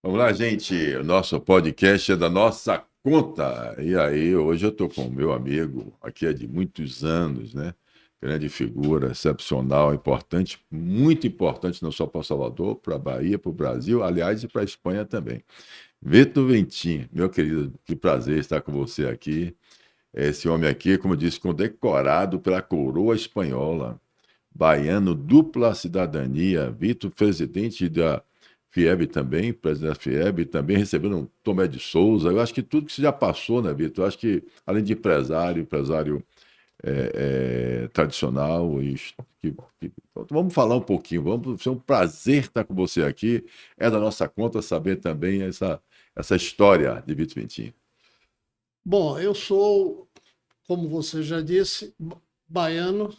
Vamos lá, gente. O nosso podcast é da nossa conta. E aí, hoje eu estou com o meu amigo, aqui é de muitos anos, né? Grande figura, excepcional, importante, muito importante não só para Salvador, para a Bahia, para o Brasil, aliás, e para a Espanha também. Vitor Ventim, meu querido, que prazer estar com você aqui. Esse homem aqui, como eu disse, condecorado pela coroa espanhola, baiano, dupla cidadania. Vitor, presidente da FIEB também, presidente da FIEB, também recebendo um Tomé de Souza. Eu acho que tudo que você já passou, né, Vitor? Eu acho que, além de empresário tradicional, então, vamos falar um pouquinho. Vamos ser um prazer estar com você aqui. É da nossa conta saber também essa história de Vitor Ventim. Bom, eu sou, como você já disse, baiano.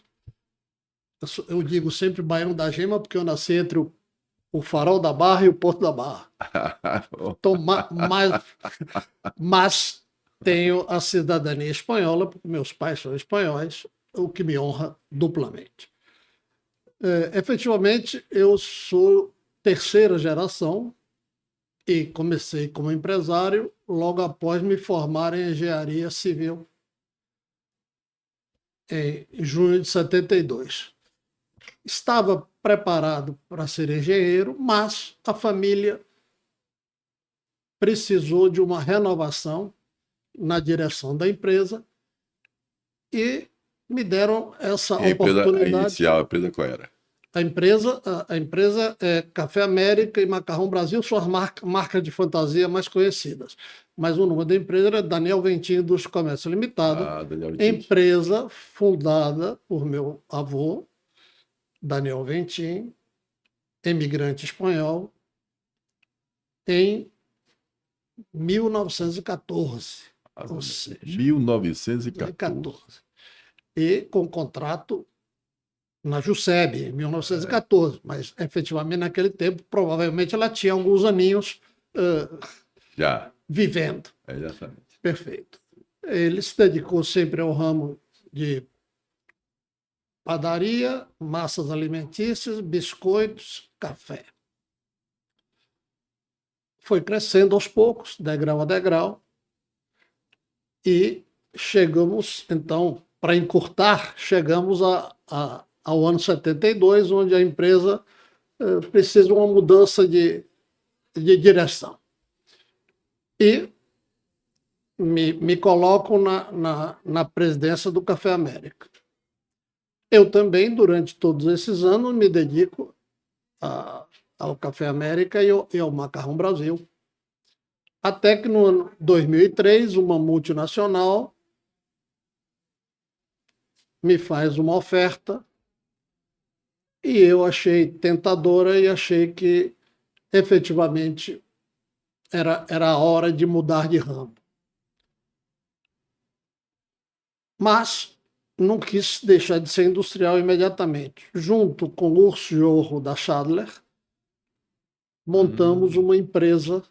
Eu digo sempre baiano da gema, porque eu nasci entre o Farol da Barra e o Porto da Barra. Então, mas tenho a cidadania espanhola, porque meus pais são espanhóis, o que me honra duplamente. Efetivamente, eu sou terceira geração e comecei como empresário logo após me formar em engenharia civil em junho de 72. Estava preparado para ser engenheiro, mas a família precisou de uma renovação na direção da empresa e me deram essa E a empresa a oportunidade. inicial, a empresa qual era? A empresa é Café América e Macarrão Brasil, são as marcas de fantasia mais conhecidas. Mas o nome da empresa era Daniel Ventim Indústria e Comércio Limitada, Daniel Ventim. empresa fundada por meu avô, Daniel Ventim, imigrante espanhol, em 1914. Ou seja, 1914. E com contrato na JUSEB, em 1914. Mas, efetivamente, naquele tempo, provavelmente ela tinha alguns aninhos Já. vivendo. Exatamente. Perfeito. Ele se dedicou sempre ao ramo de padaria, massas alimentícias, biscoitos, café. Foi crescendo aos poucos, degrau a degrau, e chegamos, então, para encurtar, chegamos ao ano 72, onde a empresa precisa de uma mudança de direção. E me coloco na presidência do Café América. Eu também, durante todos esses anos, me dedico ao Café América e ao Macarrão Brasil. Até que no ano 2003, uma multinacional me faz uma oferta e eu achei tentadora e achei que efetivamente era a hora de mudar de ramo. Mas não quis deixar de ser industrial imediatamente. Junto com o Urso Jorro da Schadler, montamos uma empresa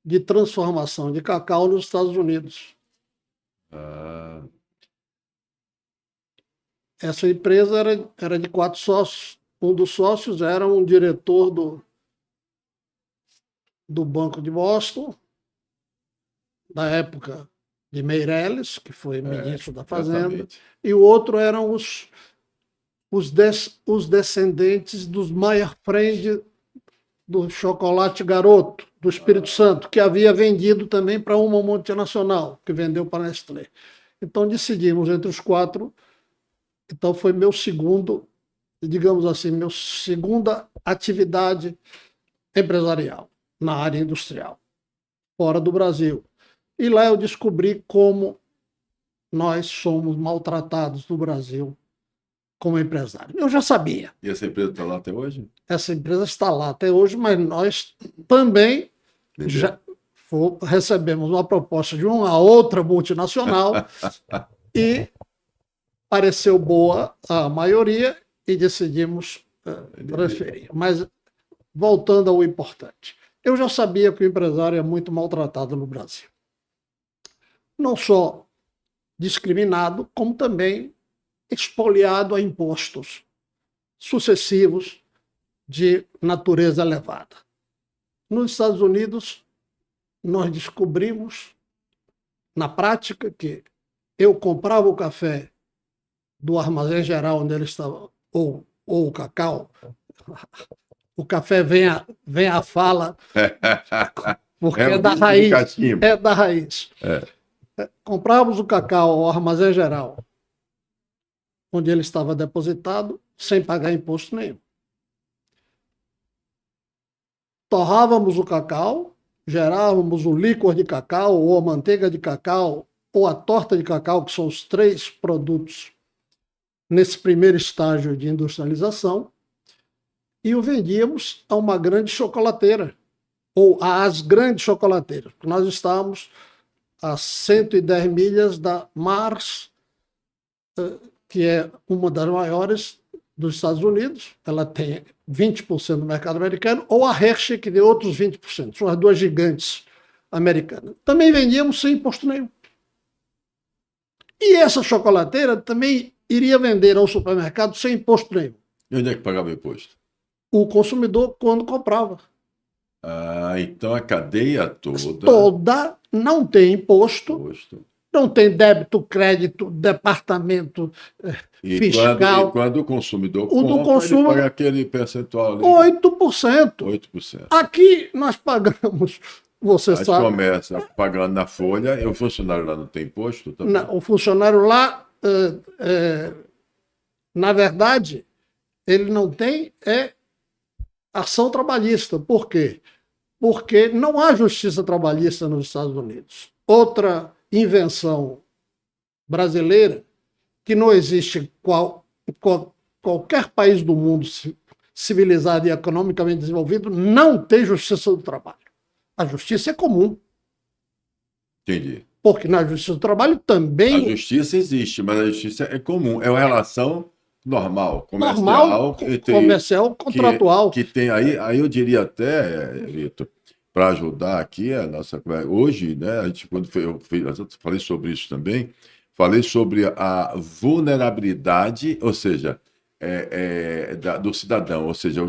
de transformação de cacau nos Estados Unidos. Essa empresa era de 4 sócios. Um dos sócios era um diretor do Banco de Boston, da época de Meirelles, que foi ministro da Fazenda, Exatamente. e o outro eram os descendentes dos Meyer Friend do chocolate garoto do Espírito Santo, que havia vendido também para uma multinacional, que vendeu para a Nestlé. Então decidimos entre os 4. Então foi meu segundo, digamos assim, minha segunda atividade empresarial na área industrial, fora do Brasil. E lá eu descobri como nós somos maltratados no Brasil como empresário. Eu já sabia. E essa empresa está lá até hoje? Essa empresa está lá até hoje, mas nós também já recebemos uma proposta de uma outra multinacional e pareceu boa a maioria e decidimos transferir. Mas, voltando ao importante, eu já sabia que o empresário é muito maltratado no Brasil. Não só discriminado, como também expoliado a impostos sucessivos de natureza elevada. Nos Estados Unidos, nós descobrimos, na prática, que eu comprava o café do armazém geral onde ele estava, ou o cacau. O café vem a fala, porque É é o da risco de raiz. cachimbo. É da raiz. Comprávamos o cacau ao armazém geral, onde ele estava depositado, sem pagar imposto nenhum. Torrávamos o cacau, gerávamos o líquor de cacau, ou a manteiga de cacau, ou a torta de cacau, que são os 3 produtos nesse primeiro estágio de industrialização, e o vendíamos a uma grande chocolateira, ou às grandes chocolateiras. Nós estávamos a 110 milhas da Mars, que é uma das maiores dos Estados Unidos. Ela tem 20% do mercado americano, ou a Hershey, que tem outros 20%. São as 2 gigantes americanas. Também vendíamos sem imposto nenhum. E essa chocolateira também iria vender ao supermercado sem imposto nenhum. E onde é que pagava o imposto? O consumidor, quando comprava. Então a cadeia toda. Toda não tem imposto, não tem débito, crédito, departamento fiscal. E quando o consumidor o compra, do consumo, ele paga aquele percentual ali. 8%. 8%. Aqui nós pagamos, você Aí sabe. começa pagando na folha, e o funcionário lá não tem imposto também? O funcionário lá, na verdade, ele não tem ação trabalhista. Por quê? Porque não há justiça trabalhista nos Estados Unidos. Outra invenção brasileira, que não existe qualquer país do mundo civilizado e economicamente desenvolvido, não tem justiça do trabalho. A justiça é comum. Entendi. Porque na justiça do trabalho também... A justiça existe, mas a justiça é comum. É uma relação normal, comercial, contratual. Que tem aí eu diria até, Vitor, para ajudar aqui a nossa conversa. Hoje, né, a gente, quando eu falei sobre isso também, falei sobre a vulnerabilidade, ou seja, do cidadão. Ou seja,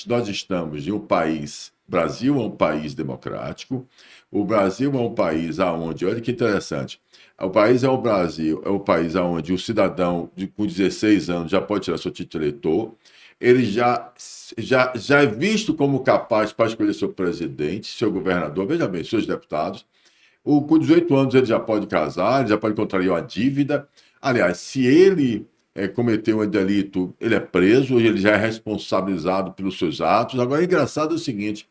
nós estamos em um país, Brasil é um país democrático, o Brasil é um país onde, olha que interessante, o país é o Brasil, é o país onde o cidadão com 16 anos já pode tirar seu título de eleitor, ele já é visto como capaz para escolher seu presidente, seu governador, veja bem, seus deputados. Com 18 anos ele já pode casar, ele já pode contrair uma dívida. Aliás, se ele cometeu um delito, ele é preso, ele já é responsabilizado pelos seus atos. Agora, é engraçado o seguinte,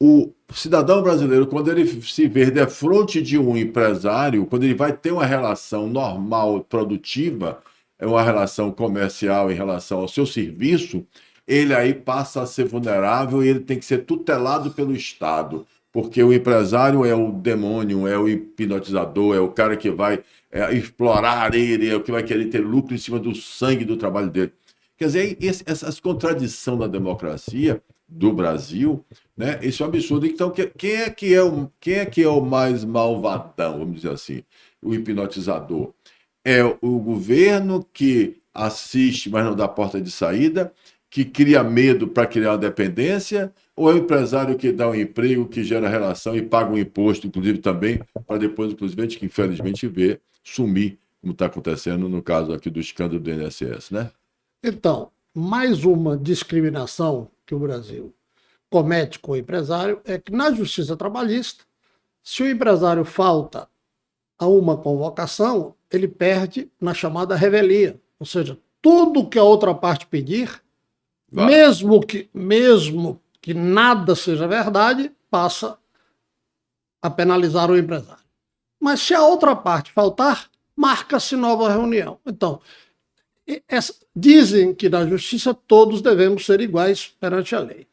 o cidadão brasileiro, quando ele se vê defronte de um empresário, quando ele vai ter uma relação normal, produtiva, uma relação comercial em relação ao seu serviço, ele aí passa a ser vulnerável e ele tem que ser tutelado pelo Estado, porque o empresário é o demônio, é o hipnotizador, é o cara que vai explorar ele, é o que vai querer ter lucro em cima do sangue do trabalho dele. Quer dizer, essa contradição da democracia do Brasil, né? Isso é um absurdo. Então, quem é que é o mais malvadão, vamos dizer assim, o hipnotizador? É o governo que assiste, mas não dá porta de saída, que cria medo para criar uma dependência, ou é o empresário que dá um emprego, que gera relação e paga um imposto, inclusive também, para depois, inclusive, a gente que infelizmente vê sumir, como está acontecendo no caso aqui do escândalo do INSS, né? Então, mais uma discriminação que o Brasil comete com o empresário é que na justiça trabalhista, se o empresário falta a uma convocação, ele perde na chamada revelia. Ou seja, tudo que a outra parte pedir, mesmo que nada seja verdade, passa a penalizar o empresário. Mas se a outra parte faltar, marca-se nova reunião. Então, dizem que na justiça todos devemos ser iguais perante a lei.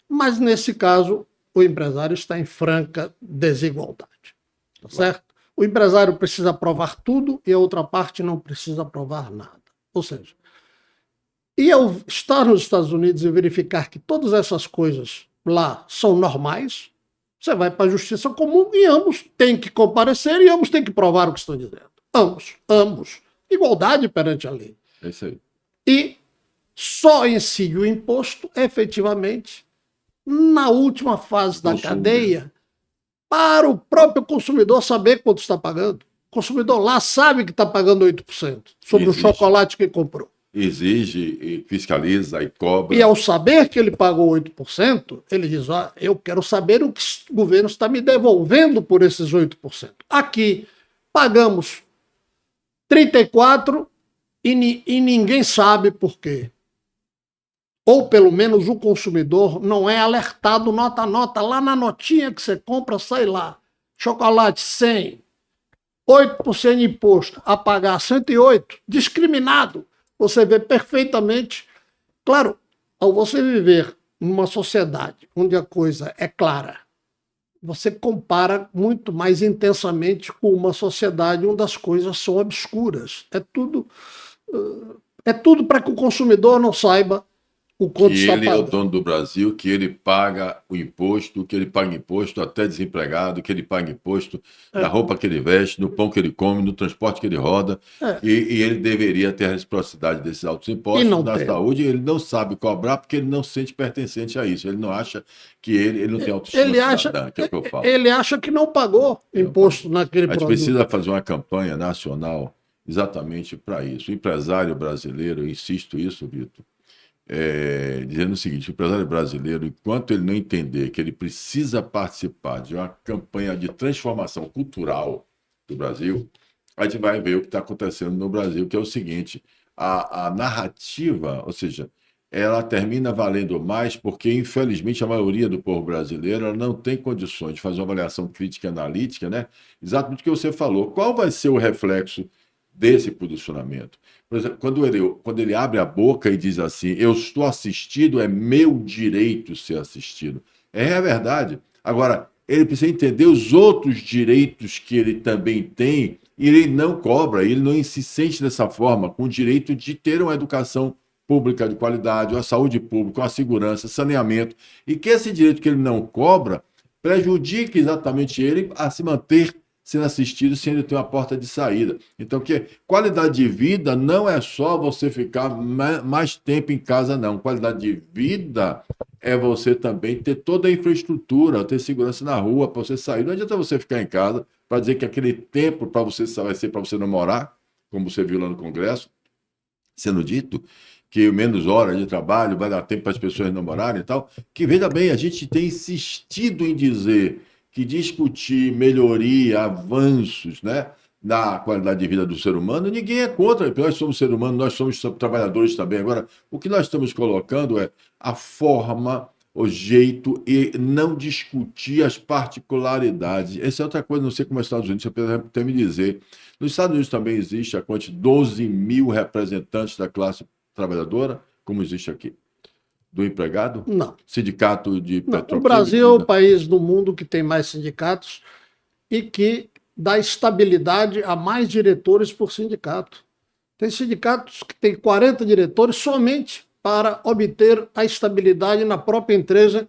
Mas, nesse caso, o empresário está em franca desigualdade. Tá certo? O empresário precisa provar tudo e a outra parte não precisa provar nada. Ou seja, e ao estar nos Estados Unidos e verificar que todas essas coisas lá são normais, você vai para a justiça comum e ambos têm que comparecer e ambos têm que provar o que estão dizendo. Ambos. Igualdade perante a lei. É isso aí. E só incide o imposto, efetivamente, na última fase da cadeia, para o próprio consumidor saber quanto está pagando. O consumidor lá sabe que está pagando 8% sobre o chocolate que comprou. Exige, e fiscaliza e cobra. E ao saber que ele pagou 8%, ele diz: ah, eu quero saber o que o governo está me devolvendo por esses 8%. Aqui pagamos 34% e ninguém sabe por quê. Ou pelo menos o consumidor não é alertado nota a nota. Lá na notinha que você compra, sai lá. Chocolate 100, 8% de imposto, a pagar 108, discriminado. Você vê perfeitamente. Claro, ao você viver numa sociedade onde a coisa é clara, você compara muito mais intensamente com uma sociedade onde as coisas são obscuras. É tudo para que o consumidor não saiba o quanto Que está ele é o pagando. dono do Brasil, que ele paga o imposto, que ele paga imposto até desempregado, que ele paga imposto na É, roupa que ele veste, no pão que ele come, no transporte que ele roda, é, e ele deveria ter a reciprocidade desses altos e impostos não na tem. saúde, e ele não sabe cobrar porque ele não se sente pertencente a isso, ele não acha que ele não tem autoestima Ele acha, cidadã, que é o que eu falo. ele acha que não pagou Ele não paga. imposto naquele A gente produto. precisa fazer uma campanha nacional exatamente para isso. O empresário brasileiro, eu insisto isso, Vitor, dizendo o seguinte: o empresário brasileiro, enquanto ele não entender que ele precisa participar de uma campanha de transformação cultural do Brasil, a gente vai ver o que está acontecendo no Brasil, que é o seguinte: a narrativa, ou seja, ela termina valendo mais porque, infelizmente, a maioria do povo brasileiro ela não tem condições de fazer uma avaliação crítica e analítica, né? Exatamente o que você falou. Qual vai ser o reflexo desse posicionamento? Por exemplo, quando ele abre a boca e diz assim: eu estou assistido, é meu direito ser assistido. É verdade. Agora, ele precisa entender os outros direitos que ele também tem e ele não cobra, ele não se sente dessa forma, com o direito de ter uma educação pública de qualidade, uma saúde pública, uma segurança, saneamento, e que esse direito que ele não cobra prejudique exatamente ele a se manter sendo assistido sem ele ter uma porta de saída. Então, que qualidade de vida não é só você ficar mais tempo em casa, não. Qualidade de vida é você também ter toda a infraestrutura, ter segurança na rua, para você sair. Não adianta você ficar em casa para dizer que aquele tempo para você vai ser para você não morar, como você viu lá no Congresso, sendo dito que menos horas de trabalho vai dar tempo para as pessoas namorarem e tal, que veja bem, a gente tem insistido em dizer que discutir melhoria, avanços, né, na qualidade de vida do ser humano, ninguém é contra, nós somos seres humanos, nós somos trabalhadores também. Agora, o que nós estamos colocando é a forma, o jeito e não discutir as particularidades. Essa é outra coisa, não sei como é os Estados Unidos, você até me dizer. Nos Estados Unidos também existe a quantidade de 12 mil representantes da classe trabalhadora, como existe aqui. Do empregado? Não, Sindicato de não. O petroquímica? Brasil é o país do mundo que tem mais sindicatos e que dá estabilidade a mais diretores por sindicato. Tem sindicatos que têm 40 diretores somente para obter a estabilidade na própria empresa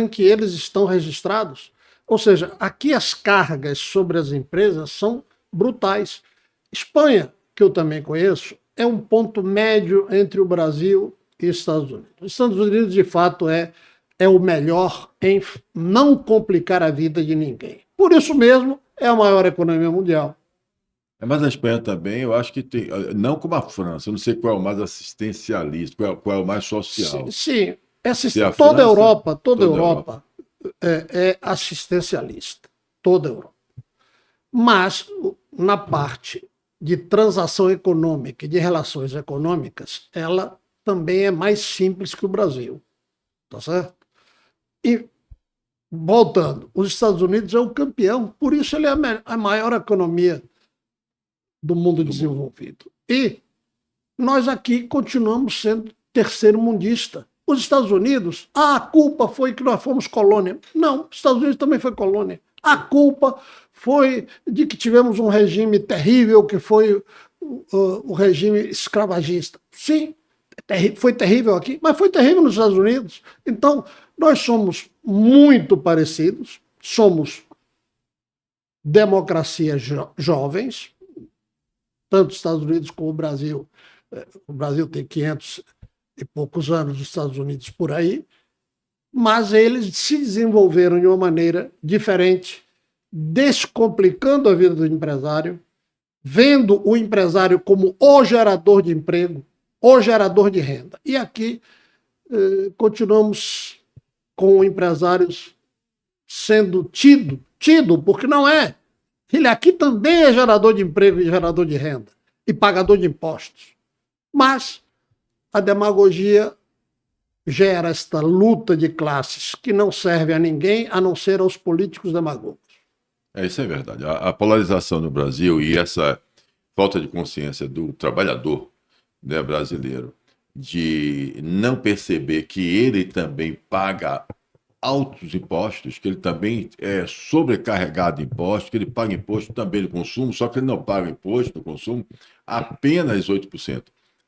em que eles estão registrados. Ou seja, aqui as cargas sobre as empresas são brutais. Espanha, que eu também conheço, é um ponto médio entre o Brasil e os Estados Unidos. Os Estados Unidos, de fato, é o melhor em não complicar a vida de ninguém. Por isso mesmo, é a maior economia mundial. Mas a Espanha também, eu acho que tem, não como a França, eu não sei qual é o mais assistencialista, qual é o mais social. Sim, Se a toda a França, Europa, toda a toda a Europa. Europa é assistencialista, toda a Europa. Mas na parte de transação econômica e de relações econômicas, ela também é mais simples que o Brasil, tá certo? E voltando, os Estados Unidos é o campeão, por isso ele é a maior economia do mundo desenvolvido. E nós aqui continuamos sendo terceiro mundista. Os Estados Unidos, a culpa foi que nós fomos colônia. Não, os Estados Unidos também foi colônia. A culpa foi de que tivemos um regime terrível, que foi o regime escravagista. Sim, foi terrível aqui, mas foi terrível nos Estados Unidos. Então, nós somos muito parecidos, somos democracias jovens, tanto os Estados Unidos como o Brasil. O Brasil tem 500 e poucos anos, os Estados Unidos por aí, mas eles se desenvolveram de uma maneira diferente, descomplicando a vida do empresário, vendo o empresário como o gerador de emprego, o gerador de renda. E aqui continuamos com empresários sendo tido, porque não é. Ele aqui também é gerador de emprego e gerador de renda e pagador de impostos. Mas a demagogia gera esta luta de classes que não serve a ninguém a não ser aos políticos demagogos. Isso é verdade. A polarização no Brasil e essa falta de consciência do trabalhador, né, brasileiro, de não perceber que ele também paga altos impostos, que ele também é sobrecarregado de impostos, que ele paga imposto também no consumo, só que ele não paga imposto no consumo apenas 8%,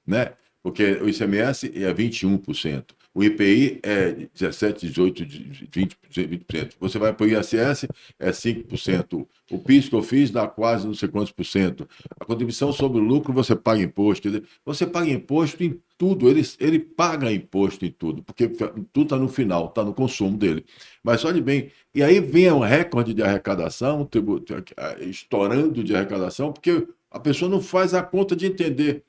né? Porque o ICMS é 21%, o IPI é 17, 18, 20%. Você vai para o ISS, é 5%. O PIS que eu fiz dá quase não sei quantos por cento. A contribuição sobre o lucro você paga imposto. Quer dizer, você paga imposto em tudo, ele paga imposto em tudo, porque tudo está no final, está no consumo dele. Mas olhe bem, e aí vem o recorde de arrecadação, estourando de arrecadação, porque a pessoa não faz a conta de entender.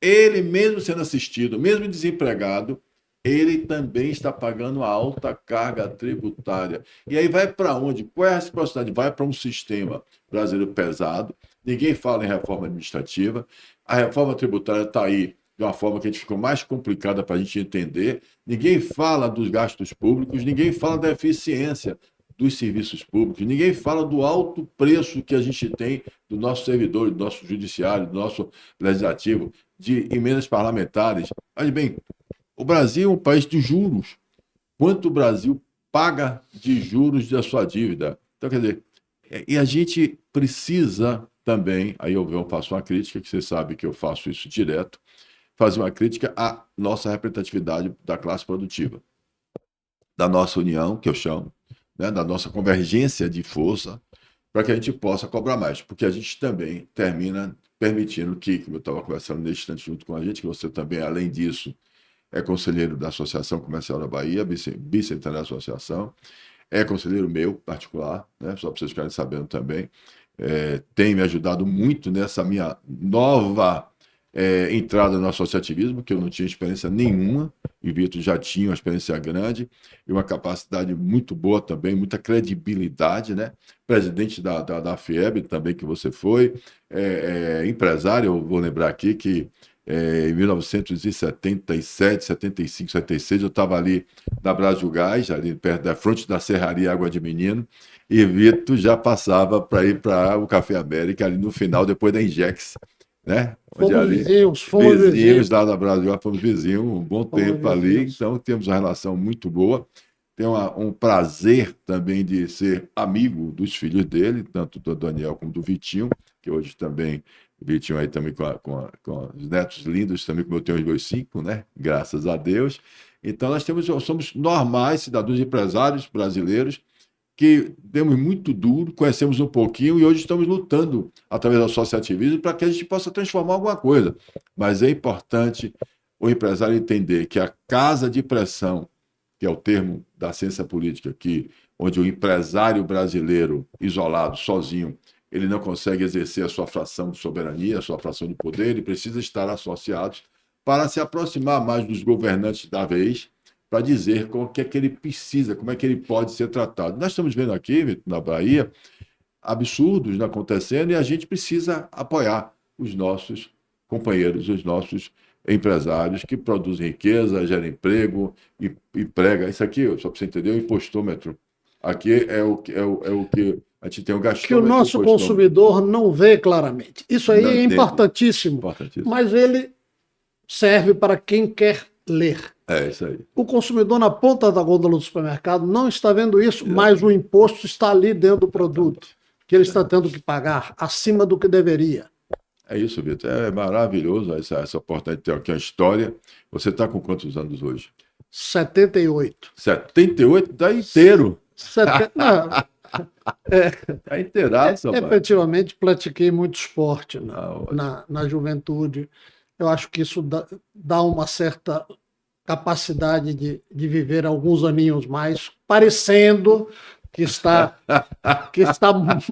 Ele, mesmo sendo assistido, mesmo desempregado, ele também está pagando a alta carga tributária. E aí vai para onde? Qual é a reciprocidade? Vai para um sistema brasileiro pesado, ninguém fala em reforma administrativa, a reforma tributária está aí de uma forma que a gente ficou mais complicada para a gente entender, ninguém fala dos gastos públicos, ninguém fala da eficiência dos serviços públicos, ninguém fala do alto preço que a gente tem do nosso servidor, do nosso judiciário, do nosso legislativo, de emendas parlamentares. Olha bem, o Brasil é um país de juros. Quanto o Brasil paga de juros da sua dívida? Então, quer dizer, e a gente precisa também, aí eu faço uma crítica, que você sabe que eu faço isso direto, fazer uma crítica à nossa representatividade da classe produtiva, da nossa união, que eu chamo, né, da nossa convergência de força, para que a gente possa cobrar mais, porque a gente também termina permitindo que, como eu estava conversando nesse instante junto com a gente, que você também, além disso, é conselheiro da Associação Comercial da Bahia, bicentenária associação, é conselheiro meu particular, né, só para vocês ficarem sabendo também, tem me ajudado muito nessa minha nova entrada no associativismo, que eu não tinha experiência nenhuma, e o Vitor já tinha uma experiência grande, e uma capacidade muito boa também, muita credibilidade, né? Presidente da FIEB também, que você foi, empresário, eu vou lembrar aqui que em 1977, 75, 76, eu estava ali na Brasil Gás, ali perto da fronte da Serraria Água de Menino, e Vitor já passava para ir para o Café América ali no final, depois da Injex, né? Fomos vizinhos lá da Brasil, fomos vizinhos um bom tempo ali, então temos uma relação muito boa. Tenho um prazer também de ser amigo dos filhos dele, tanto do Daniel como do Vitinho, que hoje também, o Vitinho aí também com os netos lindos, também como eu tenho os meus 5, né? Graças a Deus. Então somos normais, cidadãos empresários brasileiros, que demos muito duro, conhecemos um pouquinho e hoje estamos lutando através do associativismo para que a gente possa transformar alguma coisa. Mas é importante o empresário entender que a casa de pressão, que é o termo da ciência política, onde o empresário brasileiro, isolado, sozinho, ele não consegue exercer a sua fração de soberania, a sua fração de poder, ele precisa estar associado para se aproximar mais dos governantes da vez, para dizer o que é que ele precisa, como é que ele pode ser tratado. Nós estamos vendo aqui, na Bahia, absurdos acontecendo e a gente precisa apoiar os nossos companheiros, os nossos empresários que produzem riqueza, geram emprego e prega. Isso aqui, só para você entender, o impostômetro. Aqui é o que a gente tem o gastômetro. Que o nosso consumidor não vê claramente. Isso aí é importantíssimo, mas ele serve para quem quer ler. É isso aí. O consumidor na ponta da gôndola do supermercado não está vendo isso, mas o imposto está ali dentro do produto, que ele está tendo que pagar acima do que deveria. É isso, Vitor. É maravilhoso essa oportunidade de ter aqui uma história. Você está com quantos anos hoje? 78. 78? Está inteiro. Está inteirado, rapaz. Efetivamente, pratiquei muito esporte na juventude. Eu acho que isso dá uma certa capacidade de viver alguns aninhos mais, parecendo que está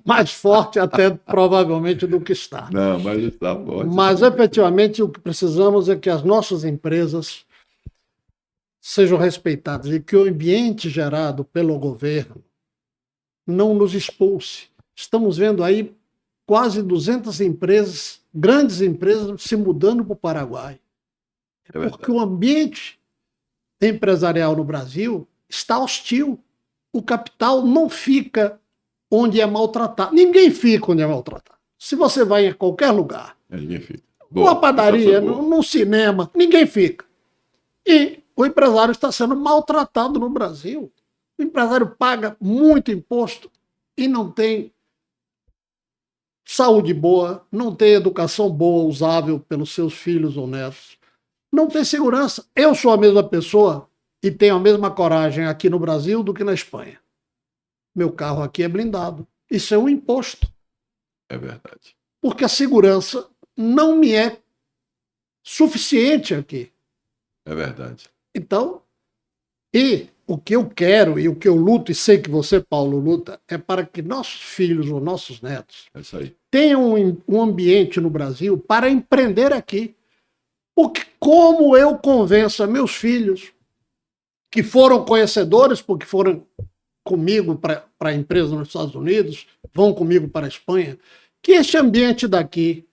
mais forte até provavelmente do que está. Não, mas está forte. Mas, efetivamente, o que precisamos é que as nossas empresas sejam respeitadas e que o ambiente gerado pelo governo não nos expulse. Estamos vendo aí quase 200 empresas, grandes empresas, se mudando para o Paraguai. Porque o ambiente empresarial no Brasil está hostil. O capital não fica onde é maltratado. Ninguém fica onde é maltratado. Se você vai em qualquer lugar, ninguém fica. Numa padaria, num cinema, ninguém fica. E o empresário está sendo maltratado no Brasil. O empresário paga muito imposto e não tem saúde boa, não tem educação boa, usável pelos seus filhos ou netos, não tem segurança. Eu sou a mesma pessoa e tenho a mesma coragem aqui no Brasil do que na Espanha. Meu carro aqui é blindado. Isso é um imposto. É verdade. Porque a segurança não me é suficiente aqui. É verdade. Então, e o que eu quero e o que eu luto, e sei que você, Paulo, luta, é para que nossos filhos ou nossos netos tenham um ambiente no Brasil para empreender aqui. Porque como eu convenço a meus filhos, que foram conhecedores, porque foram comigo para a empresa nos Estados Unidos, vão comigo para a Espanha, que este ambiente daqui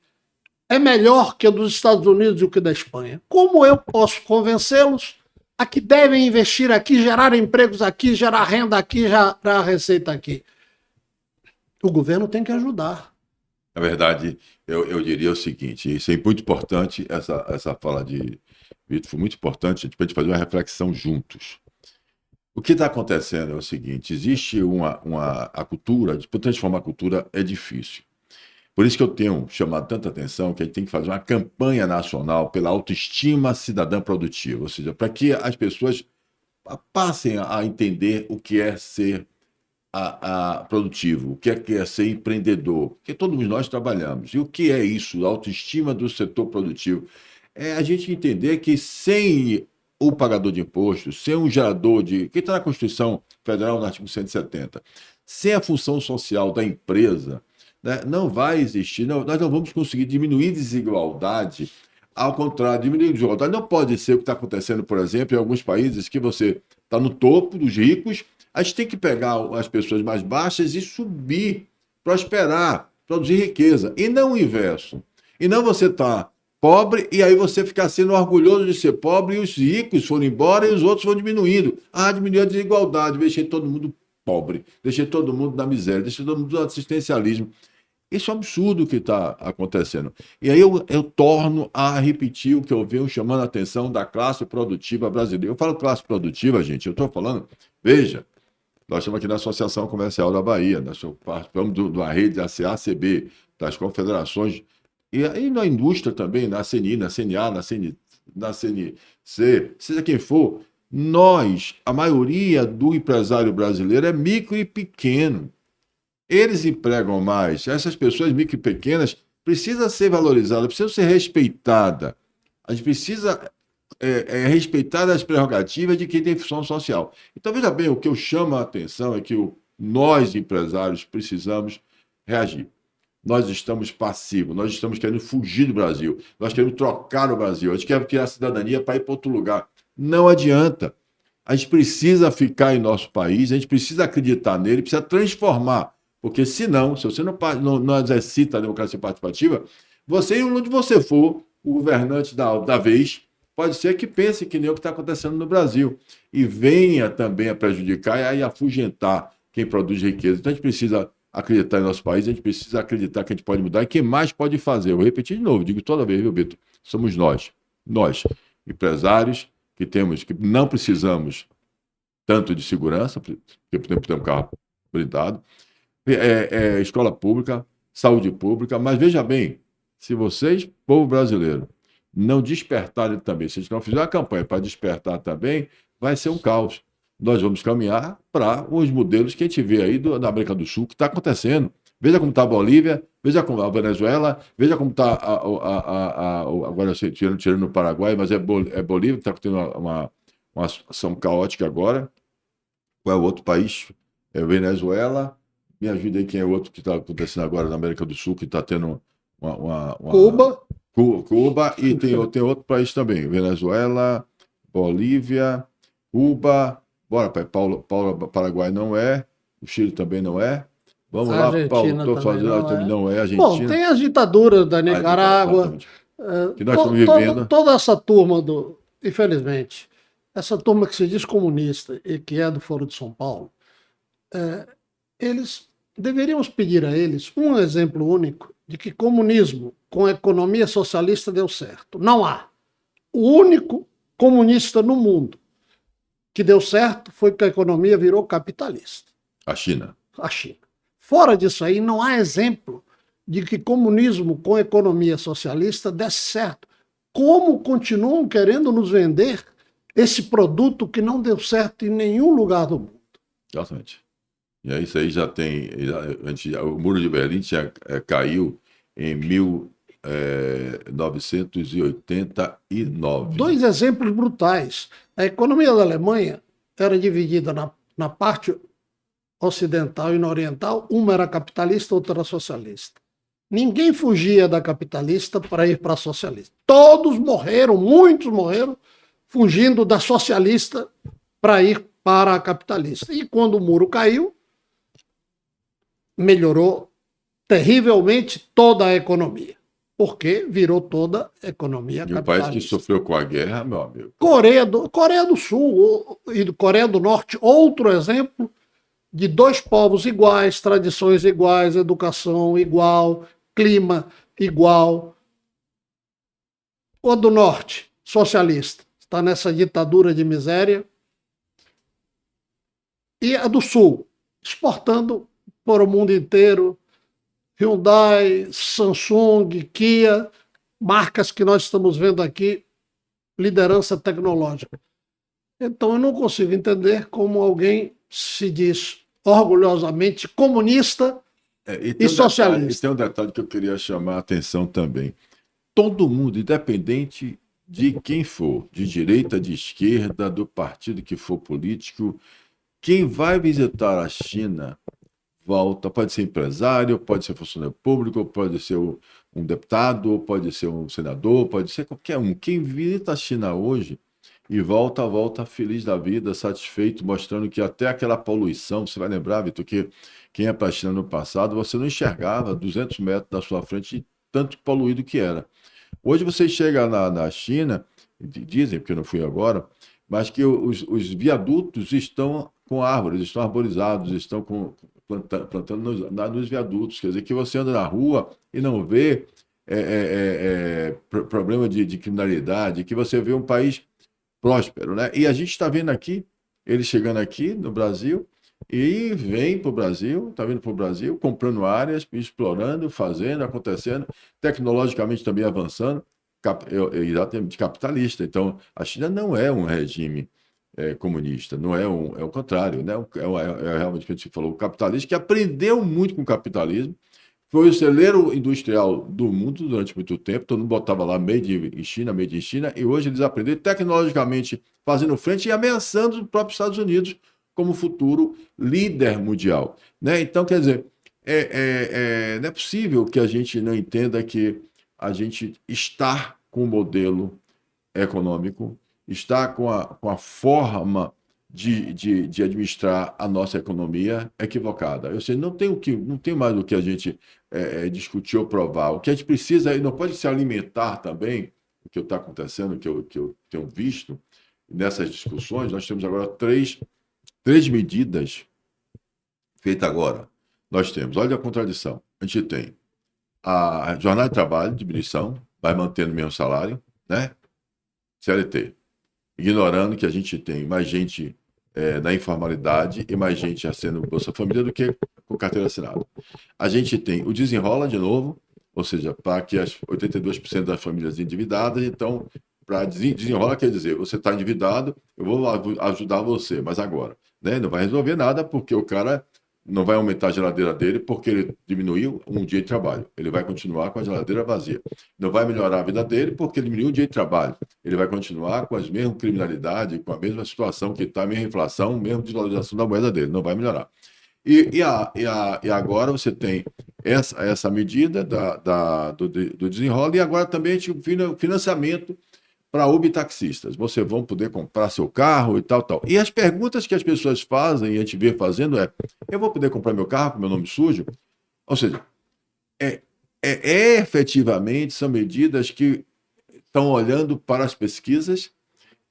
é melhor que o dos Estados Unidos e o que da Espanha. Como eu posso convencê-los a que devem investir aqui, gerar empregos aqui, gerar renda aqui, gerar receita aqui? O governo tem que ajudar. Na verdade, eu diria o seguinte, isso é muito importante, essa fala de Vitor foi muito importante, a gente fazer uma reflexão juntos. O que está acontecendo é o seguinte, existe a cultura, de transformar a cultura é difícil. Por isso que eu tenho chamado tanta atenção que a gente tem que fazer uma campanha nacional pela autoestima cidadã produtiva, ou seja, para que as pessoas passem a entender o que é ser produtivo, o que é ser empreendedor, porque todos nós trabalhamos. E o que é isso, a autoestima do setor produtivo? É a gente entender que sem o pagador de impostos, sem um gerador que está na Constituição Federal, no artigo 170, sem a função social da empresa, né, não vai existir, nós não vamos conseguir diminuir desigualdade. Ao contrário, diminuir desigualdade não pode ser o que está acontecendo, por exemplo, em alguns países que você está no topo dos ricos. A gente tem que pegar as pessoas mais baixas e subir, prosperar, produzir riqueza, e não o inverso. E não você está pobre e aí você ficar sendo orgulhoso de ser pobre e os ricos foram embora e os outros vão diminuindo. Diminuiu a desigualdade, deixei todo mundo pobre, deixei todo mundo na miséria, deixei todo mundo no assistencialismo. Isso é um absurdo que está acontecendo. E aí eu torno a repetir o que eu venho chamando a atenção da classe produtiva brasileira. Eu falo classe produtiva, gente, eu estou falando, veja, nós estamos aqui na Associação Comercial da Bahia, nós participamos da rede da CACB, das confederações, e aí na indústria também, na CNI, na CNA, na CNC, seja quem for, a maioria do empresário brasileiro é micro e pequeno. Eles empregam mais. Essas pessoas micro e pequenas precisam ser valorizadas, precisam ser respeitadas. A gente precisa respeitar as prerrogativas de quem tem função social. Então, veja bem, o que eu chamo a atenção é que nós, empresários, precisamos reagir. Nós estamos passivos, nós estamos querendo fugir do Brasil, nós queremos trocar o Brasil, a gente quer tirar a cidadania para ir para outro lugar. Não adianta. A gente precisa ficar em nosso país, a gente precisa acreditar nele, precisa transformar. Porque senão, se você não exercita a democracia participativa, você, onde você for, o governante da vez, pode ser que pense que nem o que está acontecendo no Brasil e venha também a prejudicar e a afugentar quem produz riqueza. Então a gente precisa acreditar em nosso país, a gente precisa acreditar que a gente pode mudar e quem mais pode fazer. Eu vou repetir de novo, digo toda vez, viu, Beto? Somos nós, empresários, que não precisamos tanto de segurança, porque podemos ter um carro blindado, escola pública, saúde pública, mas veja bem, se vocês, povo brasileiro, não despertarem também, se a gente não fizer uma campanha para despertar também, vai ser um caos. Nós vamos caminhar para os modelos que a gente vê aí da América do Sul, que está acontecendo. Veja como está a Bolívia, veja como a Venezuela, veja como está agora eu sei, tirando o Paraguai, mas é Bolívia que está tendo uma situação caótica agora. Qual é o outro país? É Venezuela. Me ajuda aí quem é o outro que está acontecendo agora na América do Sul, que está tendo uma. Cuba, Cuba, e tem outro país também. Venezuela, Bolívia, Cuba. Bora, pai. Paraguai não é. O Chile também não é. Vamos a lá, Paulo. Argentina Estou também fazendo, não também é. não é. Bom, Argentina. tem as ditaduras da Nicarágua, Exatamente. Que nós estamos vivendo. toda essa turma infelizmente, essa turma que se diz comunista e que é do Foro de São Paulo, eles deveríamos pedir a eles um exemplo único de que comunismo com economia socialista deu certo. Não há. O único comunista no mundo que deu certo foi que a economia virou capitalista. A China. A China. Fora disso aí, não há exemplo de que comunismo com economia socialista desse certo. Como continuam querendo nos vender esse produto que não deu certo em nenhum lugar do mundo? Exatamente. E aí, isso aí já tem. O Muro de Berlim caiu em 1989. Dois exemplos brutais. A economia da Alemanha era dividida na parte ocidental e na oriental, uma era capitalista, outra era socialista. Ninguém fugia da capitalista para ir para a socialista. Todos morreram, muitos morreram, fugindo da socialista para ir para a capitalista. E quando o muro caiu, melhorou terrivelmente toda a economia, porque virou toda a economia E o capitalista. país que sofreu com a guerra, meu amigo. Coreia do Sul e Coreia do Norte, outro exemplo de dois povos iguais, tradições iguais, educação igual, clima igual. O do Norte, socialista, está nessa ditadura de miséria. E a do Sul, exportando para o mundo inteiro, Hyundai, Samsung, Kia, marcas que nós estamos vendo aqui, liderança tecnológica. Então eu não consigo entender como alguém se diz orgulhosamente comunista e socialista. E tem um detalhe que eu queria chamar a atenção também. Todo mundo, independente de quem for, de direita, de esquerda, do partido que for político, quem vai visitar a China volta, pode ser empresário, pode ser funcionário público, pode ser um deputado, pode ser um senador, pode ser qualquer um. Quem visita a China hoje e volta feliz da vida, satisfeito, mostrando que até aquela poluição, você vai lembrar, Vitor, que quem é para a China no passado, você não enxergava 200 metros da sua frente de tanto poluído que era. Hoje você chega na China, dizem, porque eu não fui agora, mas que os viadutos estão com árvores, estão arborizados, estão plantando nos viadutos. Quer dizer, que você anda na rua e não vê problema de criminalidade, que você vê um país próspero, né? E a gente está vendo aqui, ele chegando aqui no Brasil, e vem para o Brasil, está vindo para o Brasil, comprando áreas, explorando, fazendo, acontecendo, tecnologicamente também avançando, exatamente capitalista. Então, a China não é um regime comunista, não é é o contrário, né? É realmente o que a gente falou, o capitalista que aprendeu muito com o capitalismo, foi o celeiro industrial do mundo durante muito tempo, todo mundo botava lá made in China, e hoje eles aprenderam tecnologicamente fazendo frente e ameaçando os próprios Estados Unidos como futuro líder mundial, né? Então, quer dizer, não é possível que a gente não entenda que a gente está com o modelo econômico, está com a forma de administrar a nossa economia equivocada. Eu sei, não tem mais o que a gente discutir ou provar. O que a gente precisa, não pode se alimentar também, o que está acontecendo, que eu tenho visto nessas discussões. Nós temos agora três medidas feitas agora. Nós temos, olha a contradição, a gente tem a jornada de trabalho, diminuição, vai mantendo o mesmo salário, né? CLT. Ignorando que a gente tem mais gente na informalidade e mais gente sendo Bolsa Família do que com carteira assinada. A gente tem o desenrola de novo, ou seja, para que as 82% das famílias endividadas, então, para desenrola quer dizer, você está endividado, eu vou ajudar você, mas agora, né? Não vai resolver nada porque o cara não vai aumentar a geladeira dele porque ele diminuiu um dia de trabalho. Ele vai continuar com a geladeira vazia. Não vai melhorar a vida dele porque ele diminuiu um dia de trabalho. Ele vai continuar com as mesmas criminalidades, com a mesma situação que está, a mesma inflação, mesma desvalorização da moeda dele. Não vai melhorar. E agora você tem essa medida do desenrola, e agora também a gente financiamento para Uber taxistas. Você vão poder comprar seu carro e tal, tal. E as perguntas que as pessoas fazem, e a gente vê fazendo, eu vou poder comprar meu carro com meu nome sujo? Ou seja, efetivamente são medidas que estão olhando para as pesquisas,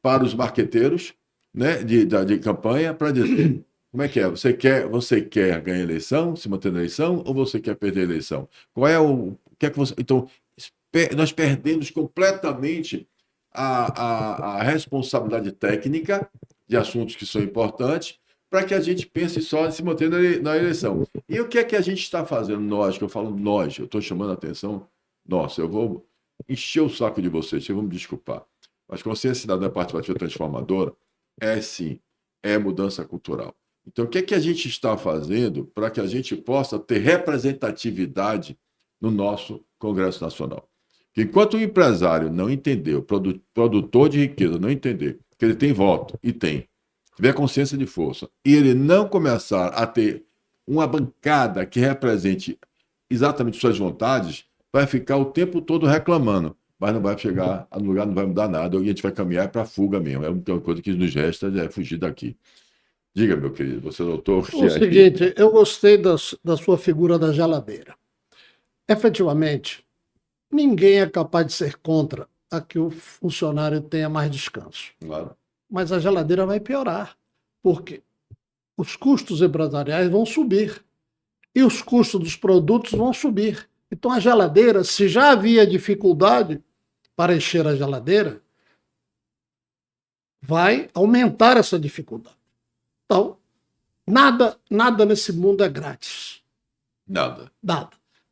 para os marqueteiros, né, de campanha, para dizer como é que é? Você quer ganhar a eleição, se manter na eleição, ou você quer perder a eleição? Qual é o que é que você... Então, nós perdemos completamente a responsabilidade técnica de assuntos que são importantes para que a gente pense só em se manter na eleição. E o que é que a gente está fazendo? Nós, que eu falo nós, eu estou chamando a atenção, nossa, eu vou encher o saco de vocês, vocês vão me desculpar. Mas consciência cidadã participativa transformadora sim, é mudança cultural. Então, o que é que a gente está fazendo para que a gente possa ter representatividade no nosso Congresso Nacional? Que enquanto o empresário não entender, o produtor de riqueza não entender que ele tem voto, e tiver consciência de força, e ele não começar a ter uma bancada que represente exatamente suas vontades, vai ficar o tempo todo reclamando, mas não vai chegar no lugar, não vai mudar nada, e a gente vai caminhar para a fuga mesmo. É a única coisa que nos resta é fugir daqui. Diga, meu querido, você notou que... O seguinte, eu gostei da sua figura da geladeira. Efetivamente, ninguém é capaz de ser contra a que o funcionário tenha mais descanso. Claro. Mas a geladeira vai piorar, porque os custos empresariais vão subir e os custos dos produtos vão subir. Então a geladeira, se já havia dificuldade para encher a geladeira, vai aumentar essa dificuldade. Então, nada nesse mundo é grátis. Nada.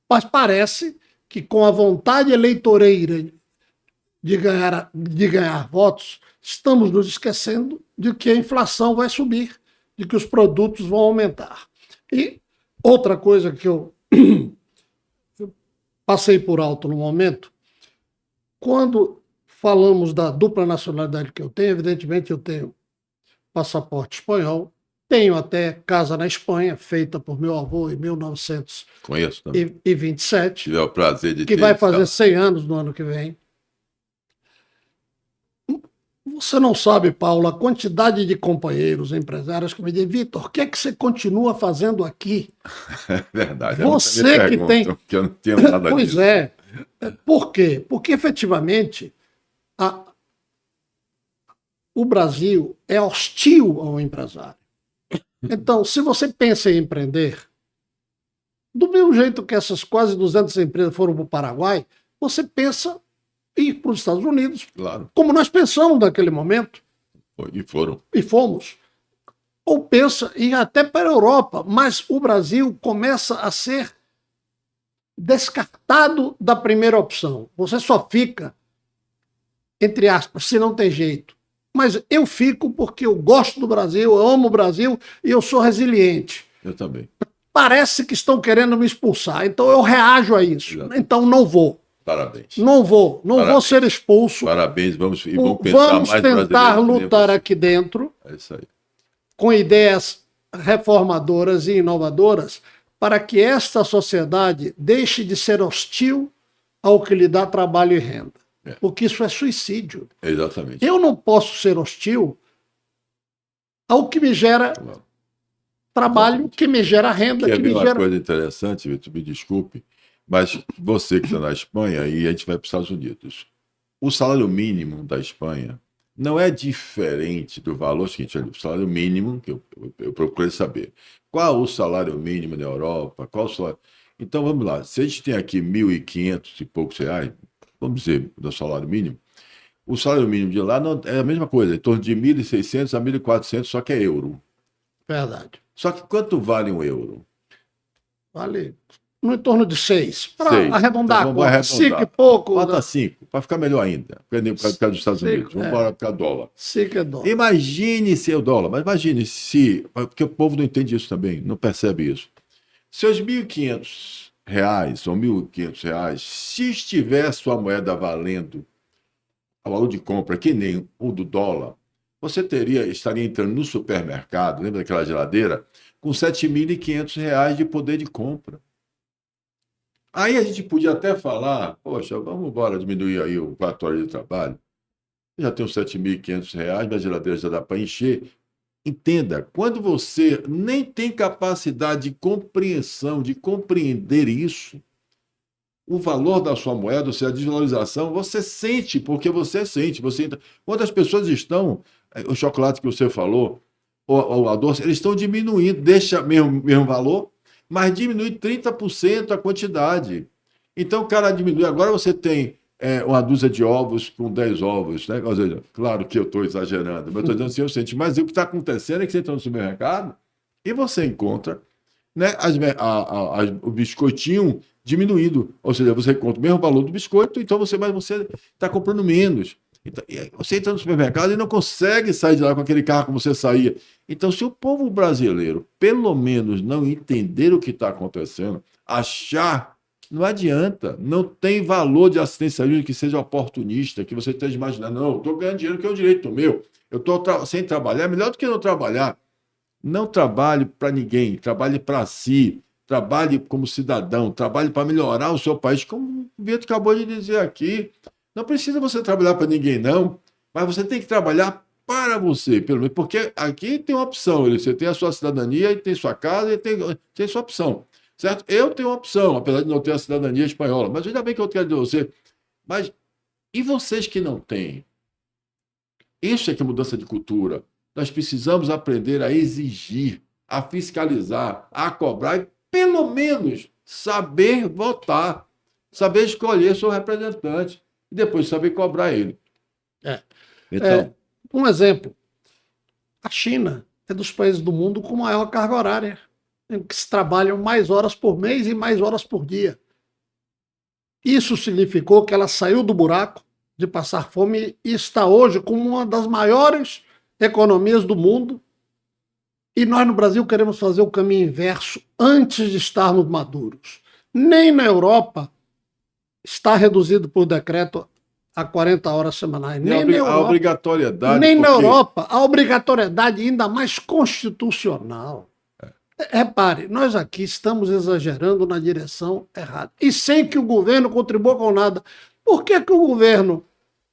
Mas parece que com a vontade eleitoreira de ganhar votos, estamos nos esquecendo de que a inflação vai subir, de que os produtos vão aumentar. E outra coisa que eu passei por alto no momento, quando falamos da dupla nacionalidade que eu tenho, evidentemente eu tenho passaporte espanhol, tenho até casa na Espanha, feita por meu avô em 1927. Conheço também. Tive o prazer de que vai fazer 100 anos no ano que vem. Você não sabe, Paulo, a quantidade de companheiros, empresários que me dizem, Vitor, o que é que você continua fazendo aqui? É verdade. Você que tem... Que eu não tenho nada pois disso. é. Por quê? Porque, efetivamente, o Brasil é hostil ao empresário. Então, se você pensa em empreender, do mesmo jeito que essas quase 200 empresas foram para o Paraguai, você pensa em ir para os Estados Unidos, claro, como nós pensamos naquele momento. E foram. E fomos. Ou pensa em ir até para a Europa, mas o Brasil começa a ser descartado da primeira opção. Você só fica, entre aspas, se não tem jeito. Mas eu fico porque eu gosto do Brasil, eu amo o Brasil e eu sou resiliente. Eu também. Parece que estão querendo me expulsar, então eu reajo a isso. Exatamente. Então não vou. Parabéns. Não vou ser expulso. Parabéns, vamos pensar vamos mais tentar lutar aqui dentro, é isso aí, com ideias reformadoras e inovadoras, para que esta sociedade deixe de ser hostil ao que lhe dá trabalho e renda. Porque isso é suicídio. Exatamente. Eu não posso ser hostil ao que me gera trabalho, que me gera renda. Que me gera... uma coisa interessante, Vitor, me desculpe, mas você que está na Espanha e a gente vai para os Estados Unidos, o salário mínimo da Espanha não é diferente do valor seguinte, o salário mínimo, que eu procurei saber. Qual o salário mínimo na Europa? Qual o salário... Então, vamos lá. Se a gente tem aqui 1.500 e poucos reais, vamos dizer, do salário mínimo, o salário mínimo de lá não, é a mesma coisa, em torno de 1.600 a 1.400, só que é euro. Verdade. Só que quanto vale um euro? Vale no entorno de 6, para 6. arredondar Então, a vamos conta. arredondar. 5 e pouco. Bota 5, para ficar melhor ainda. Por causa dos Estados Unidos. Vamos embora para dólar. 5 é dólar. Imagine se é o dólar, mas imagine se. Porque o povo não entende isso também, não percebe isso. Seus R$ 1.500 ou R$ 1.500, se estiver sua moeda valendo a valor de compra que nem o do dólar, você estaria entrando no supermercado, lembra daquela geladeira, com R$ 7.500 de poder de compra. Aí a gente podia até falar, poxa, vamos embora diminuir aí o 4 horas de trabalho. Já tenho R$ 7.500, minha geladeira já dá para encher. Entenda, quando você nem tem capacidade de compreensão, de compreender isso, o valor da sua moeda, ou seja, a desvalorização, você sente, porque você sente. Quando as pessoas estão, o chocolate que você falou, ou a doce, eles estão diminuindo, deixa mesmo valor, mas diminui 30% a quantidade. Então o cara diminui. Agora você tem uma dúzia de ovos com 10 ovos, né? Ou seja, claro que eu estou exagerando, mas eu estou dizendo assim, eu sinto. Mas o que está acontecendo é que você entra no supermercado e você encontra, né, o biscoitinho diminuído. Ou seja, você encontra o mesmo valor do biscoito, então você está comprando menos. Então, você entra no supermercado e não consegue sair de lá com aquele carro como você saía. Então, se o povo brasileiro, pelo menos, não entender o que está acontecendo, achar. Não adianta, não tem valor de assistência jurídica que seja oportunista, que você esteja imaginando, não, eu estou ganhando dinheiro que é um direito meu, eu estou sem trabalhar, é melhor do que não trabalhar. Não trabalhe para ninguém, trabalhe para si, trabalhe como cidadão, trabalhe para melhorar o seu país, como o Vitor acabou de dizer aqui. Não precisa você trabalhar para ninguém, não, mas você tem que trabalhar para você, pelo menos, porque aqui tem uma opção, você tem a sua cidadania, e tem sua casa, e tem sua opção. Certo? Eu tenho uma opção, apesar de não ter a cidadania espanhola, mas ainda bem que eu quero dizer você. Mas e vocês que não têm? Isso é que é mudança de cultura. Nós precisamos aprender a exigir, a fiscalizar, a cobrar e, pelo menos, saber votar, saber escolher seu representante e depois saber cobrar ele. Então, um exemplo. A China é dos países do mundo com maior carga horária, em que se trabalham mais horas por mês e mais horas por dia. Isso significou que ela saiu do buraco de passar fome e está hoje como uma das maiores economias do mundo. E nós no Brasil queremos fazer o caminho inverso antes de estarmos maduros. Nem na Europa está reduzido por decreto a 40 horas semanais. Nem na Europa, a obrigatoriedade. Nem na Europa, a obrigatoriedade ainda mais constitucional. Repare, nós aqui estamos exagerando na direção errada. E sem que o governo contribua com nada. Por que o governo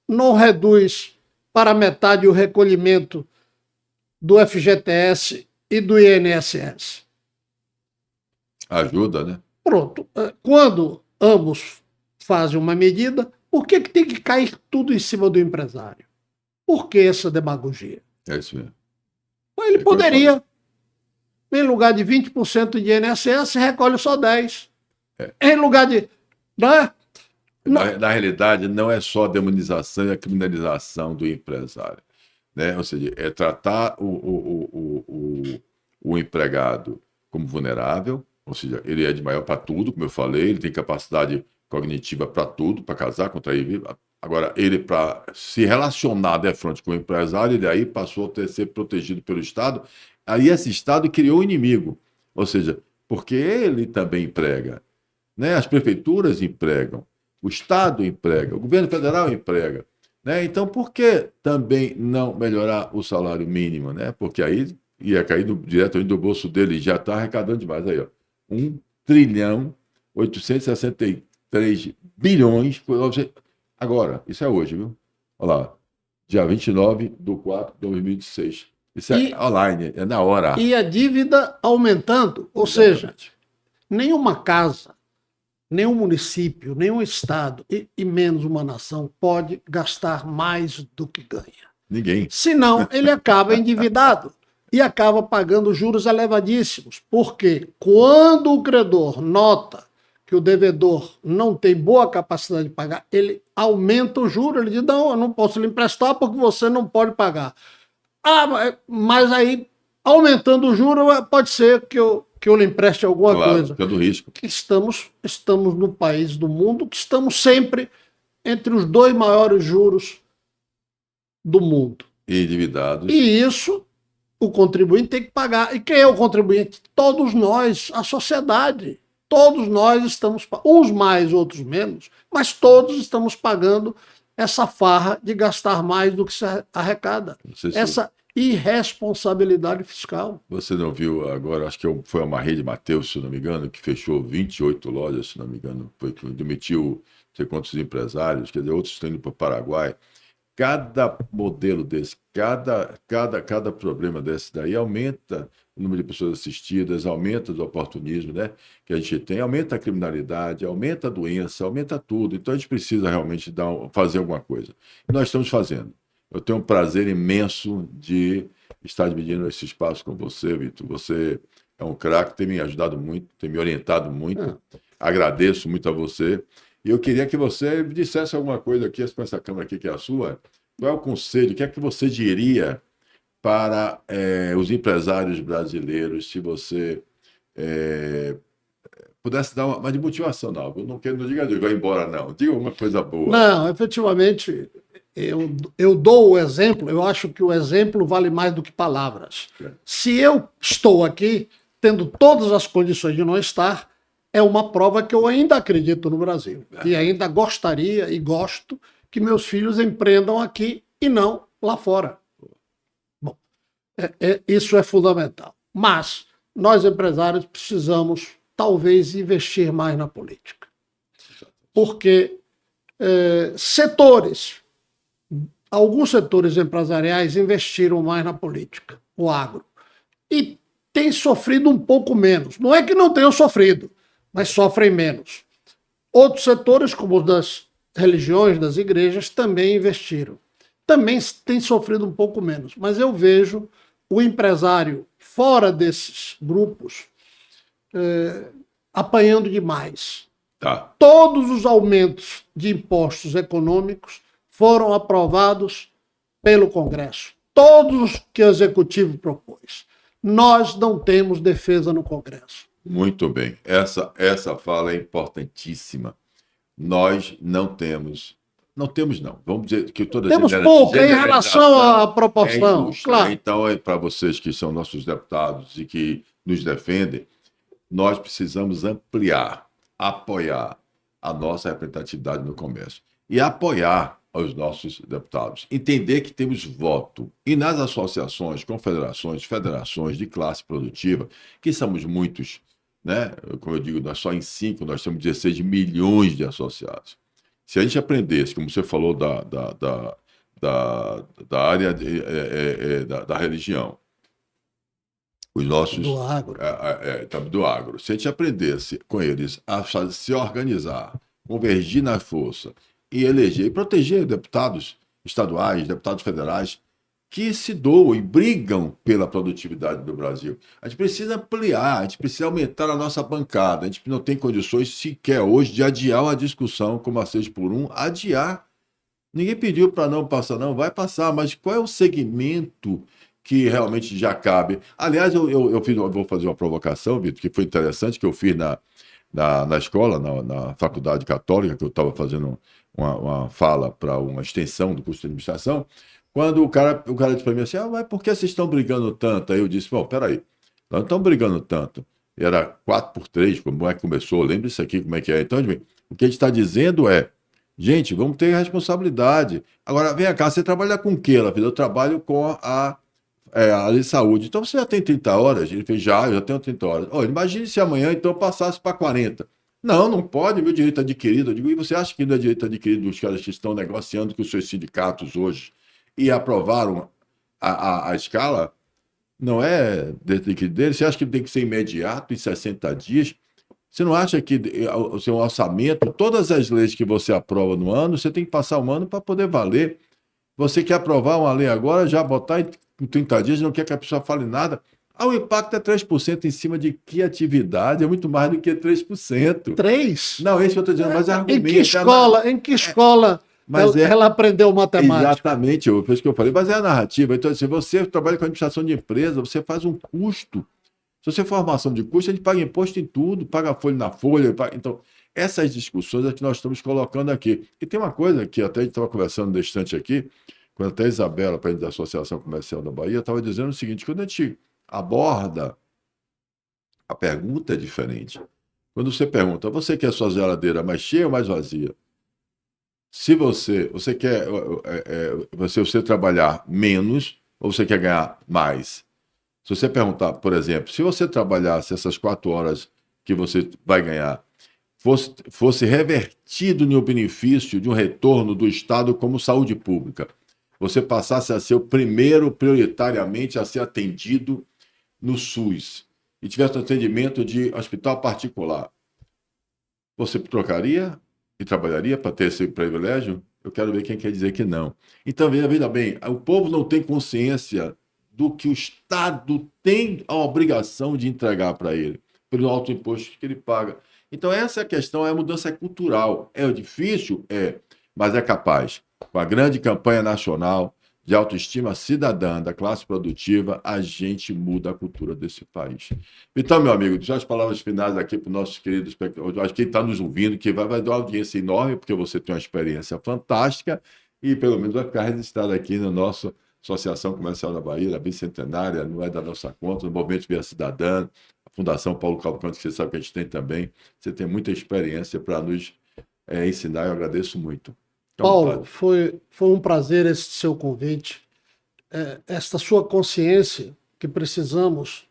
não reduz para metade o recolhimento do FGTS e do INSS? Ajuda, né? Pronto. Quando ambos fazem uma medida, por que tem que cair tudo em cima do empresário? Por que essa demagogia? É isso mesmo. Ele poderia... Em lugar de 20% de INSS, recolhe só 10%. Em lugar de... Né? Na realidade, não é só a demonização e a criminalização do empresário. Né? Ou seja, é tratar o empregado como vulnerável, ou seja, ele é de maior para tudo, como eu falei, ele tem capacidade cognitiva para tudo, para casar, contrair. Agora, ele, para se relacionar de frente com o empresário, ele aí passou a ser protegido pelo Estado. Aí esse Estado criou o inimigo, ou seja, porque ele também emprega, né? As prefeituras empregam, o Estado emprega, o governo federal emprega, né? Então, por que também não melhorar o salário mínimo, né? Porque aí ia cair diretamente do bolso dele, já está arrecadando demais aí, ó, 1.863 bilhões. Agora, isso é hoje, viu? Olha lá, dia 29/4/2016. Isso é online, é na hora. E a dívida aumentando. Ou seja, nenhuma casa, nenhum município, nenhum estado e menos uma nação pode gastar mais do que ganha. Ninguém. Senão ele acaba endividado e acaba pagando juros elevadíssimos. Porque quando o credor nota que o devedor não tem boa capacidade de pagar, ele aumenta o juro. Ele diz, não, eu não posso lhe emprestar porque você não pode pagar. Mas aí, aumentando o juro, pode ser que que eu lhe empreste alguma Claro, coisa. pelo risco. Que estamos no país do mundo que estamos sempre entre os 2 maiores juros do mundo. E endividados. E isso o contribuinte tem que pagar. E quem é o contribuinte? Todos nós, a sociedade. Todos nós estamos, uns mais, outros menos, mas todos estamos pagando essa farra de gastar mais do que se arrecada. Essa irresponsabilidade fiscal. Você não viu agora, acho que foi a Marrê de Mateus, se não me engano, que fechou 28 lojas, se não me engano, foi que demitiu não sei quantos empresários, quer dizer, outros estão indo para o Paraguai. Cada modelo desse, cada problema desse daí aumenta o número de pessoas assistidas, aumenta o oportunismo, né, que a gente tem, aumenta a criminalidade, aumenta a doença, aumenta tudo. Então a gente precisa realmente fazer alguma coisa. E nós estamos fazendo. Eu tenho um prazer imenso de estar dividindo esse espaço com você, Vitor. Você é um craque, tem me ajudado muito, tem me orientado muito. Agradeço muito a você. E eu queria que você dissesse alguma coisa aqui, com essa câmera aqui que é a sua. Qual é o conselho? O que é que você diria para os empresários brasileiros, se você pudesse dar uma de motivação? Não, eu não quero, não diga, vai embora, não. Diga alguma coisa boa. Não, efetivamente, eu dou o exemplo, eu acho que o exemplo vale mais do que palavras. Se eu estou aqui, tendo todas as condições de não estar, é uma prova que eu ainda acredito no Brasil. E ainda gostaria e gosto que meus filhos empreendam aqui e não lá fora. Bom, isso é fundamental. Mas nós, empresários, precisamos, talvez, investir mais na política. Porque alguns setores empresariais investiram mais na política, o agro, e tem sofrido um pouco menos. Não é que não tenham sofrido, mas sofrem menos. Outros setores, como os das religiões, das igrejas, também investiram. Também têm sofrido um pouco menos. Mas eu vejo o empresário fora desses grupos apanhando demais. Todos os aumentos de impostos econômicos foram aprovados pelo Congresso. Todos que o Executivo propôs. Nós não temos defesa no Congresso. Muito bem. Essa fala é importantíssima. Nós não temos. Não temos, não. Vamos dizer que toda temos pouco em relação à proporção. Injusta, claro. Então, para vocês que são nossos deputados e que nos defendem, nós precisamos ampliar, apoiar a nossa representatividade no comércio e apoiar os nossos deputados. Entender que temos voto. E nas associações, confederações, federações de classe produtiva, que somos muitos, né? Como eu digo, nós só em 5, nós temos 16 milhões de associados. Se a gente aprendesse, como você falou, da área da religião, os nossos... Do agro. Do agro. Se a gente aprendesse com eles a se organizar, convergir na força e eleger e proteger deputados estaduais, deputados federais, que se doam e brigam pela produtividade do Brasil. A gente precisa ampliar, a gente precisa aumentar a nossa bancada. A gente não tem condições sequer hoje de adiar uma discussão como a 6x1, adiar. Ninguém pediu para não passar, não, vai passar, mas qual é o segmento que realmente já cabe? Aliás, eu vou fazer uma provocação, Vitor, que foi interessante, que eu fiz na escola, na faculdade católica, que eu estava fazendo uma fala para uma extensão do curso de administração. Quando o cara disse para mim assim, mas por que vocês estão brigando tanto? Aí eu disse, bom, peraí, nós não estamos brigando tanto. E era 4x3, como é que começou, lembra isso aqui, como é que é. Então, o que a gente está dizendo é, gente, vamos ter responsabilidade. Agora, vem cá, você trabalha com o quê, Lavida? Eu trabalho com a área de saúde. Então, você já tem 30 horas? Ele fez, eu já tenho 30 horas. Olha, imagine se amanhã, então, eu passasse para 40. Não pode, meu direito adquirido. Eu digo, e você acha que não é direito adquirido dos caras que estão negociando com os seus sindicatos hoje e aprovaram a escala? Não é direito dele? Você acha que tem que ser imediato, em 60 dias? Você não acha que o seu orçamento, todas as leis que você aprova no ano, você tem que passar um ano para poder valer? Você quer aprovar uma lei agora, já botar em 30 dias, não quer que a pessoa fale nada? O impacto é 3% em cima de que atividade? É muito mais do que 3%. 3%? Não, esse eu estou dizendo, mas é argumento. Em que escola ela aprendeu matemática? Exatamente, foi isso que eu falei, mas é a narrativa. Então, se você trabalha com administração de empresa, você faz um custo. Se você for formação de custo, a gente paga imposto em tudo, paga folha na folha. Então, essas discussões é que nós estamos colocando aqui. E tem uma coisa que até a gente estava conversando no instante aqui, quando até a Isabela, presidente da Associação Comercial da Bahia, estava dizendo o seguinte: quando a gente aborda, a pergunta é diferente. Quando você pergunta, você quer sua geladeira mais cheia ou mais vazia? Se você quer você trabalhar menos ou você quer ganhar mais? Se você perguntar, por exemplo, se você trabalhasse essas 4 horas que você vai ganhar, fosse revertido no benefício de um retorno do Estado como saúde pública, você passasse a ser o primeiro, prioritariamente, a ser atendido no SUS e tivesse um atendimento de hospital particular, você trocaria e trabalharia para ter esse privilégio? Eu quero ver quem quer dizer que não. Então, veja bem, o povo não tem consciência do que o Estado tem a obrigação de entregar para ele, pelo alto imposto que ele paga. Então, essa é a questão, a mudança cultural. É difícil? É, mas é capaz. Com a grande campanha nacional de autoestima cidadã da classe produtiva, a gente muda a cultura desse país. Então, meu amigo, deixa as palavras finais aqui para os nossos queridos espectadores. Acho que quem está nos ouvindo, que vai dar uma audiência enorme, porque você tem uma experiência fantástica e pelo menos vai ficar registrado aqui no nosso Associação Comercial da Bahia, da Bicentenária, não é da nossa conta, no Movimento Via Cidadã, a Fundação Paulo Cavalcante, que você sabe que a gente tem também. Você tem muita experiência para nos ensinar, eu agradeço muito. Paulo, foi um prazer esse seu convite, esta sua consciência que precisamos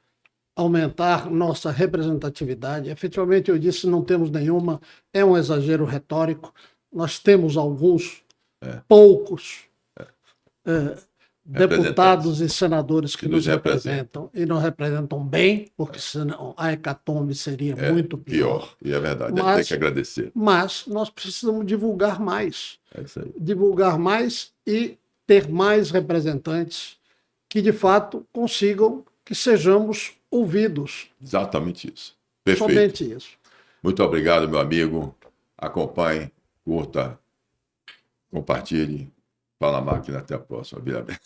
aumentar nossa representatividade. Efetivamente, eu disse, não temos nenhuma, é um exagero retórico, nós temos alguns, poucos, deputados e senadores que nos representam e nos representam bem, porque senão a hecatombe seria muito pior. E é verdade, a gente tem que agradecer. Mas nós precisamos divulgar mais. É isso aí. Divulgar mais e ter mais representantes que, de fato, consigam que sejamos ouvidos. Exatamente isso. Perfeito. Somente isso. Muito obrigado, meu amigo. Acompanhe, curta, compartilhe. Fala, máquina. Até a próxima. Vira bem.